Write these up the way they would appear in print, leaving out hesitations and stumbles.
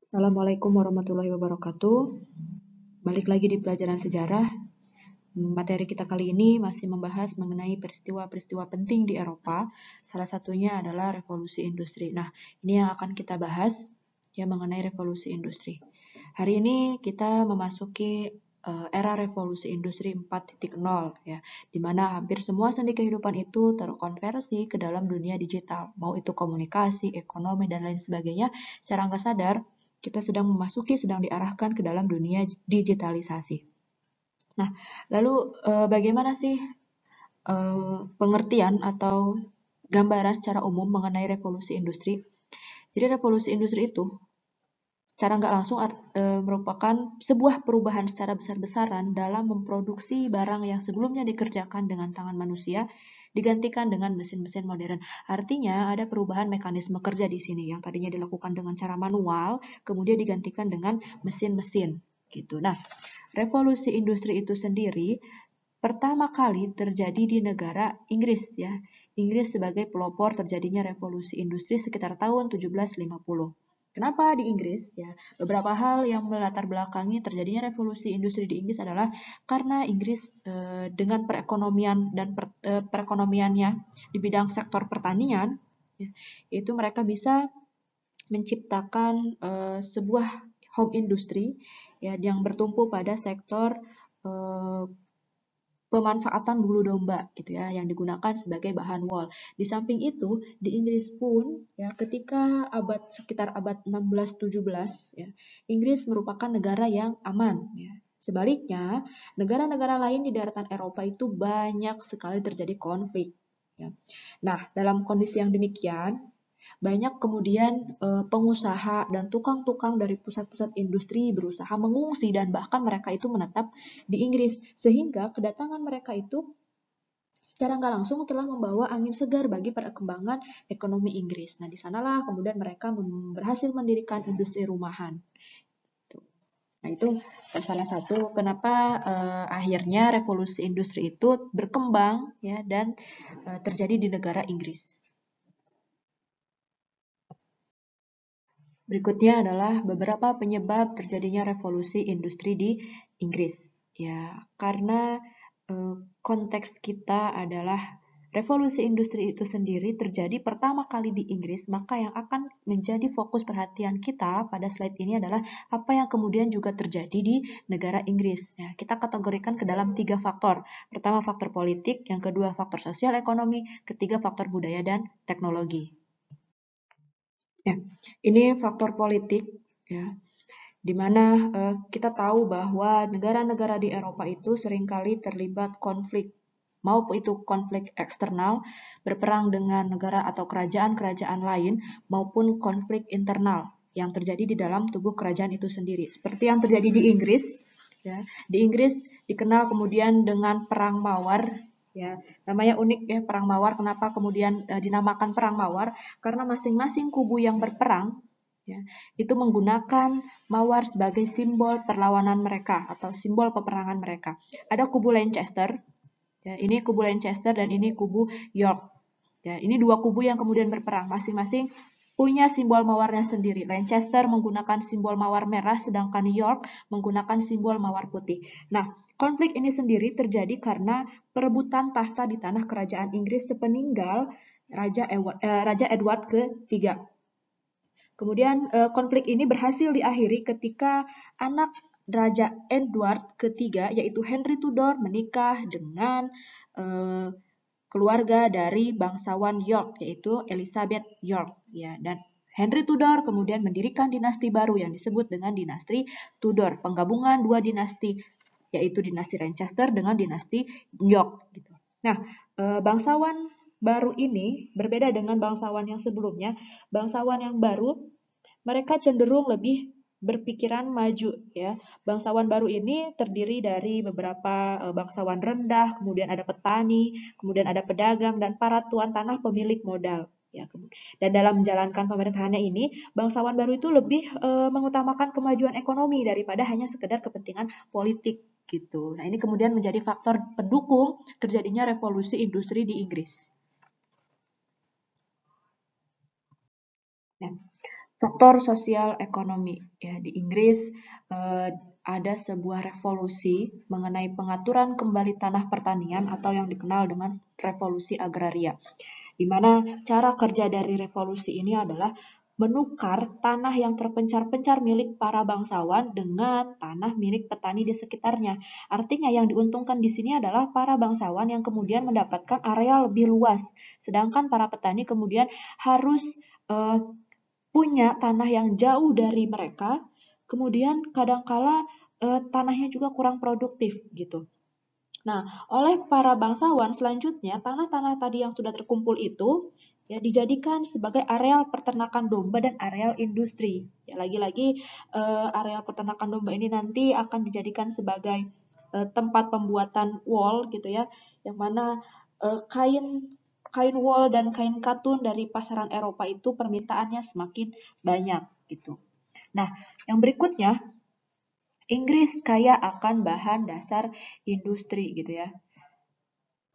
Assalamualaikum warahmatullahi wabarakatuh. Balik lagi di pelajaran sejarah. Materi kita kali ini masih membahas mengenai peristiwa-peristiwa penting di Eropa. Salah satunya adalah revolusi industri. Nah, ini yang akan kita bahas ya mengenai revolusi industri. Hari ini kita memasuki era revolusi industri 4.0 ya, di mana hampir semua sendi kehidupan itu terkonversi ke dalam dunia digital. Mau itu komunikasi, ekonomi, dan lain sebagainya, secara nggak sadar kita sedang diarahkan ke dalam dunia digitalisasi. Nah, lalu bagaimana sih pengertian atau gambaran secara umum mengenai revolusi industri? Jadi revolusi industri itu secara nggak langsung merupakan sebuah perubahan secara besar-besaran dalam memproduksi barang yang sebelumnya dikerjakan dengan tangan manusia digantikan dengan mesin-mesin modern. Artinya ada perubahan mekanisme kerja di sini yang tadinya dilakukan dengan cara manual, kemudian digantikan dengan mesin-mesin gitu. Nah, revolusi industri itu sendiri pertama kali terjadi di negara Inggris ya. Inggris sebagai pelopor terjadinya revolusi industri sekitar tahun 1750. Kenapa di Inggris? Ya, beberapa hal yang melatar belakangi terjadinya revolusi industri di Inggris adalah karena Inggris dengan perekonomian dan perekonomiannya di bidang sektor pertanian, ya, itu mereka bisa menciptakan sebuah home industry ya yang bertumpu pada sektor pemanfaatan bulu domba gitu ya yang digunakan sebagai bahan wool. Di samping itu di Inggris pun ya ketika sekitar abad 16-17 ya Inggris merupakan negara yang aman ya. Sebaliknya, negara-negara lain di daratan Eropa itu banyak sekali terjadi konflik ya. Nah, dalam kondisi yang demikian banyak kemudian pengusaha dan tukang-tukang dari pusat-pusat industri berusaha mengungsi dan bahkan mereka itu menetap di Inggris. Sehingga kedatangan mereka itu secara nggak langsung telah membawa angin segar bagi perkembangan ekonomi Inggris. Nah, di sanalah kemudian mereka berhasil mendirikan industri rumahan. Nah, itu salah satu kenapa akhirnya revolusi industri itu berkembang ya dan terjadi di negara Inggris. Berikutnya adalah beberapa penyebab terjadinya revolusi industri di Inggris. Ya, karena konteks kita adalah revolusi industri itu sendiri terjadi pertama kali di Inggris, maka yang akan menjadi fokus perhatian kita pada slide ini adalah apa yang kemudian juga terjadi di negara Inggris. Ya, kita kategorikan ke dalam 3 faktor. Pertama faktor politik, yang kedua faktor sosial ekonomi, ketiga faktor budaya dan teknologi. Ya, ini faktor politik ya, di mana kita tahu bahwa negara-negara di Eropa itu seringkali terlibat konflik, maupun itu konflik eksternal, berperang dengan negara atau kerajaan-kerajaan lain, maupun konflik internal yang terjadi di dalam tubuh kerajaan itu sendiri. Seperti yang terjadi di Inggris, ya, di Inggris dikenal kemudian dengan Perang Mawar. Ya, namanya unik ya Perang Mawar. Kenapa kemudian dinamakan Perang Mawar? Karena masing-masing kubu yang berperang ya, itu menggunakan mawar sebagai simbol perlawanan mereka atau simbol peperangan mereka. Ada kubu Lancaster, ya, ini kubu Lancaster dan ini kubu York. Ya, ini dua kubu yang kemudian berperang, masing-masing punya simbol mawarnya sendiri. Lancaster menggunakan simbol mawar merah, sedangkan York menggunakan simbol mawar putih. Nah, konflik ini sendiri terjadi karena perebutan tahta di tanah kerajaan Inggris sepeninggal Raja Edward III. Kemudian konflik ini berhasil diakhiri ketika anak Raja Edward III yaitu Henry Tudor menikah dengan keluarga dari bangsawan York yaitu Elizabeth York ya, dan Henry Tudor kemudian mendirikan dinasti baru yang disebut dengan dinasti Tudor, penggabungan dua dinasti yaitu dinasti Lancaster dengan dinasti York gitu. Nah, bangsawan baru ini berbeda dengan bangsawan yang sebelumnya. Bangsawan yang baru mereka cenderung lebih berpikiran maju ya. Bangsawan baru ini terdiri dari beberapa bangsawan rendah, kemudian ada petani, kemudian ada pedagang dan para tuan tanah pemilik modal ya. Dan dalam menjalankan pemerintahannya ini, bangsawan baru itu lebih mengutamakan kemajuan ekonomi daripada hanya sekedar kepentingan politik gitu. Nah, ini kemudian menjadi faktor pendukung terjadinya revolusi industri di Inggris. Nah, Faktor sosial ekonomi ya di Inggris ada sebuah revolusi mengenai pengaturan kembali tanah pertanian atau yang dikenal dengan revolusi agraria. Di mana cara kerja dari revolusi ini adalah menukar tanah yang terpencar-pencar milik para bangsawan dengan tanah milik petani di sekitarnya. Artinya yang diuntungkan di sini adalah para bangsawan yang kemudian mendapatkan area lebih luas, sedangkan para petani kemudian harus uh, punya tanah yang jauh dari mereka, kemudian kadangkala tanahnya juga kurang produktif gitu. Nah, oleh para bangsawan selanjutnya tanah-tanah tadi yang sudah terkumpul itu ya dijadikan sebagai areal peternakan domba dan areal industri. Ya lagi-lagi areal peternakan domba ini nanti akan dijadikan sebagai tempat pembuatan wool gitu ya, yang mana kain wool dan kain katun dari pasaran Eropa itu permintaannya semakin banyak gitu. Nah, yang berikutnya Inggris kaya akan bahan dasar industri gitu ya.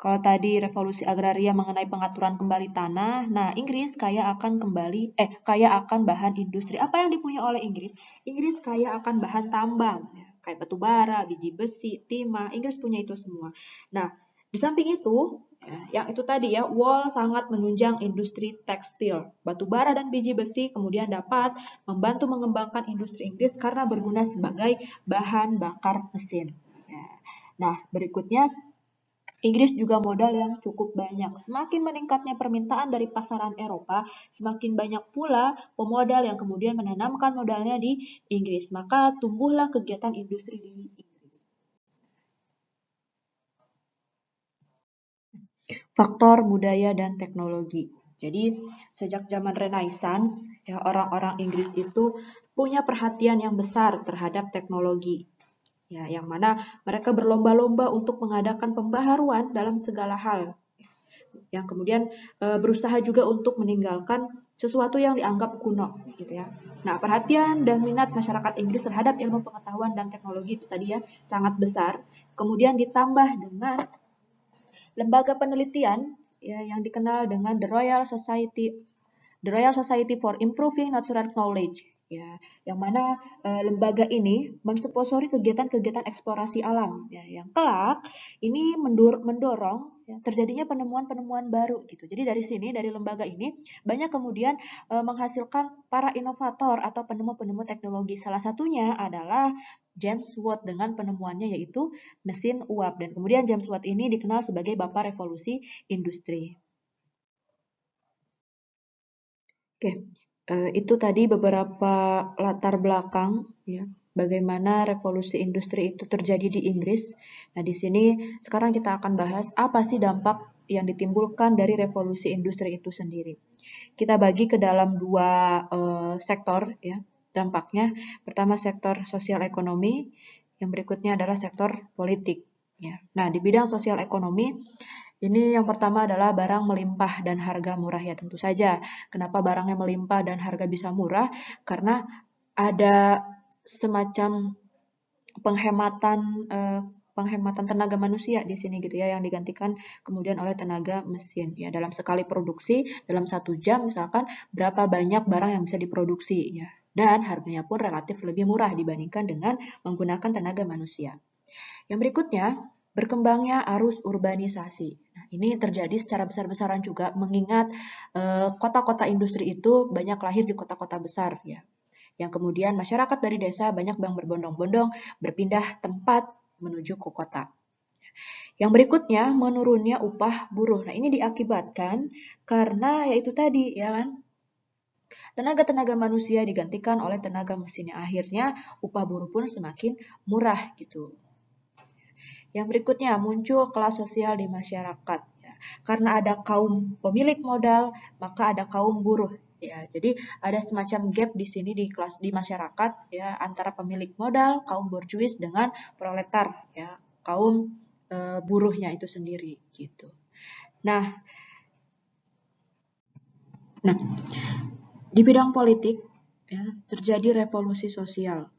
Kalau tadi revolusi agraria mengenai pengaturan kembali tanah, nah Inggris kaya akan bahan industri. Apa yang dipunyai oleh Inggris? Inggris kaya akan bahan tambang, ya, kayak batu bara, biji besi, timah. Inggris punya itu semua. Nah, di samping itu, ya, yang itu tadi ya, Wall sangat menunjang industri tekstil. Batu bara dan biji besi kemudian dapat membantu mengembangkan industri Inggris karena berguna sebagai bahan bakar mesin. Ya. Nah, berikutnya Inggris juga modal yang cukup banyak. Semakin meningkatnya permintaan dari pasaran Eropa, semakin banyak pula pemodal yang kemudian menanamkan modalnya di Inggris. Maka tumbuhlah kegiatan industri di Inggris. Faktor budaya dan teknologi. Jadi, sejak zaman Renaissance, ya orang-orang Inggris itu punya perhatian yang besar terhadap teknologi. Ya, yang mana mereka berlomba-lomba untuk mengadakan pembaharuan dalam segala hal, yang kemudian berusaha juga untuk meninggalkan sesuatu yang dianggap kuno gitu ya. Nah, perhatian dan minat masyarakat Inggris terhadap ilmu pengetahuan dan teknologi itu tadi ya sangat besar. Kemudian ditambah dengan lembaga penelitian ya yang dikenal dengan The Royal Society for Improving Natural Knowledge, ya, yang mana lembaga ini mensponsori kegiatan-kegiatan eksplorasi alam, ya, yang kelak ini mendorong ya, terjadinya penemuan-penemuan baru gitu. Jadi dari sini, dari lembaga ini banyak kemudian menghasilkan para inovator atau penemu-penemu teknologi. Salah satunya adalah James Watt dengan penemuannya yaitu mesin uap, dan kemudian James Watt ini dikenal sebagai bapak revolusi industri. Oke, itu tadi beberapa latar belakang ya, bagaimana revolusi industri itu terjadi di Inggris. Nah, di sini sekarang kita akan bahas apa sih dampak yang ditimbulkan dari revolusi industri itu sendiri. Kita bagi ke dalam dua sektor ya dampaknya. Pertama sektor sosial ekonomi, yang berikutnya adalah sektor politik. Ya. Nah, di bidang sosial ekonomi ini yang pertama adalah barang melimpah dan harga murah ya tentu saja. Kenapa barangnya melimpah dan harga bisa murah? Karena ada semacam penghematan penghematan tenaga manusia di sini gitu ya yang digantikan kemudian oleh tenaga mesin ya dalam sekali produksi dalam 1 jam misalkan berapa banyak barang yang bisa diproduksi ya dan harganya pun relatif lebih murah dibandingkan dengan menggunakan tenaga manusia. Yang berikutnya, berkembangnya arus urbanisasi. Nah, ini terjadi secara besar-besaran juga mengingat kota-kota industri itu banyak lahir di kota-kota besar ya. Yang kemudian masyarakat dari desa banyak yang berbondong-bondong berpindah tempat menuju ke kota. Yang berikutnya, menurunnya upah buruh. Nah, ini diakibatkan karena yaitu tadi ya kan, tenaga-tenaga manusia digantikan oleh tenaga mesin yang akhirnya upah buruh pun semakin murah gitu. Yang berikutnya, muncul kelas sosial di masyarakat. Ya. Karena ada kaum pemilik modal, maka ada kaum buruh. Ya, jadi ada semacam gap di sini di kelas di masyarakat ya antara pemilik modal, kaum borjuis dengan proletar ya, kaum buruhnya itu sendiri gitu. Nah, nah di bidang politik ya terjadi revolusi sosial.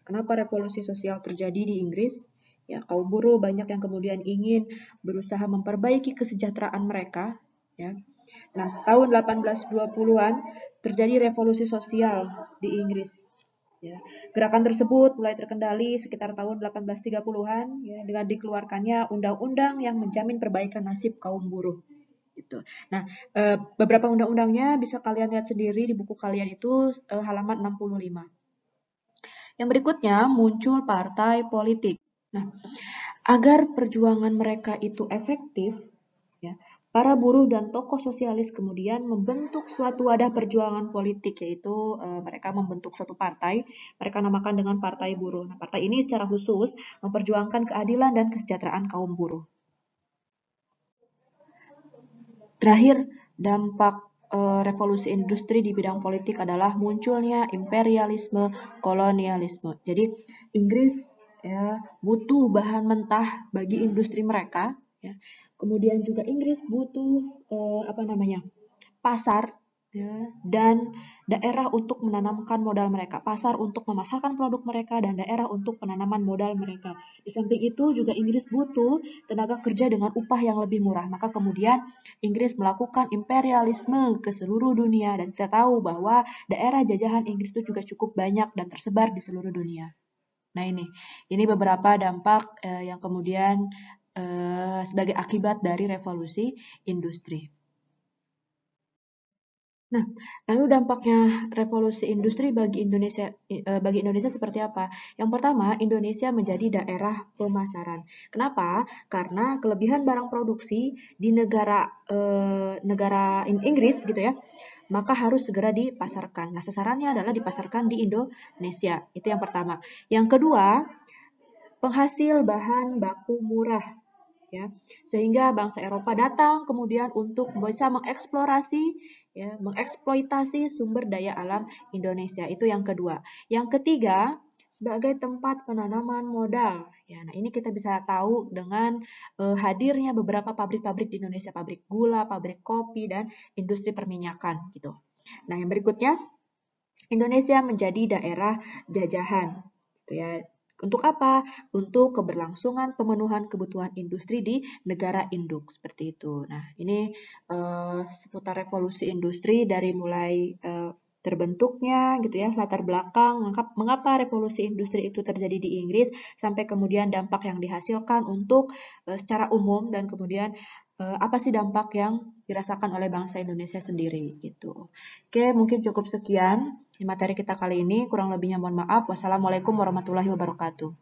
Kenapa revolusi sosial terjadi di Inggris? Ya, kaum buruh banyak yang kemudian ingin berusaha memperbaiki kesejahteraan mereka, ya. Nah, tahun 1820-an terjadi revolusi sosial di Inggris. Ya. Gerakan tersebut mulai terkendali sekitar tahun 1830-an ya, dengan dikeluarkannya undang-undang yang menjamin perbaikan nasib kaum buruh. Gitu. Nah, beberapa undang-undangnya bisa kalian lihat sendiri di buku kalian itu halaman 65. Yang berikutnya muncul partai politik. Nah, agar perjuangan mereka itu efektif, ya, para buruh dan tokoh sosialis kemudian membentuk suatu wadah perjuangan politik, yaitu mereka membentuk suatu partai, mereka namakan dengan Partai Buruh. Nah, partai ini secara khusus memperjuangkan keadilan dan kesejahteraan kaum buruh. Terakhir, dampak revolusi industri di bidang politik adalah munculnya imperialisme, kolonialisme. Jadi Inggris ya butuh bahan mentah bagi industri mereka, ya. Kemudian juga Inggris butuh pasar ya, dan daerah untuk menanamkan modal mereka, pasar untuk memasarkan produk mereka dan daerah untuk penanaman modal mereka. Di samping itu juga Inggris butuh tenaga kerja dengan upah yang lebih murah. Maka kemudian Inggris melakukan imperialisme ke seluruh dunia dan kita tahu bahwa daerah jajahan Inggris itu juga cukup banyak dan tersebar di seluruh dunia. Nah ini beberapa dampak yang kemudian sebagai akibat dari revolusi industri. Nah, lalu dampaknya revolusi industri bagi Indonesia seperti apa? Yang pertama, Indonesia menjadi daerah pemasaran. Kenapa? Karena kelebihan barang produksi di negara Inggris gitu ya, maka harus segera dipasarkan. Nah, sasarannya adalah dipasarkan di Indonesia. Itu yang pertama. Yang kedua, penghasil bahan baku murah ya, sehingga bangsa Eropa datang kemudian untuk bisa mengeksploitasi sumber daya alam Indonesia. Itu yang kedua. Yang ketiga, sebagai tempat penanaman modal. Ya, nah ini kita bisa tahu dengan hadirnya beberapa pabrik-pabrik di Indonesia, pabrik gula, pabrik kopi dan industri perminyakan gitu. Nah, yang berikutnya Indonesia menjadi daerah jajahan gitu ya. Untuk apa? Untuk keberlangsungan pemenuhan kebutuhan industri di negara induk seperti itu. Nah, ini seputar revolusi industri dari mulai terbentuknya gitu ya, latar belakang mengapa revolusi industri itu terjadi di Inggris sampai kemudian dampak yang dihasilkan untuk secara umum dan kemudian apa sih dampak yang dirasakan oleh bangsa Indonesia sendiri gitu. Oke, mungkin cukup sekian materi kita kali ini. Kurang lebihnya mohon maaf. Wassalamualaikum warahmatullahi wabarakatuh.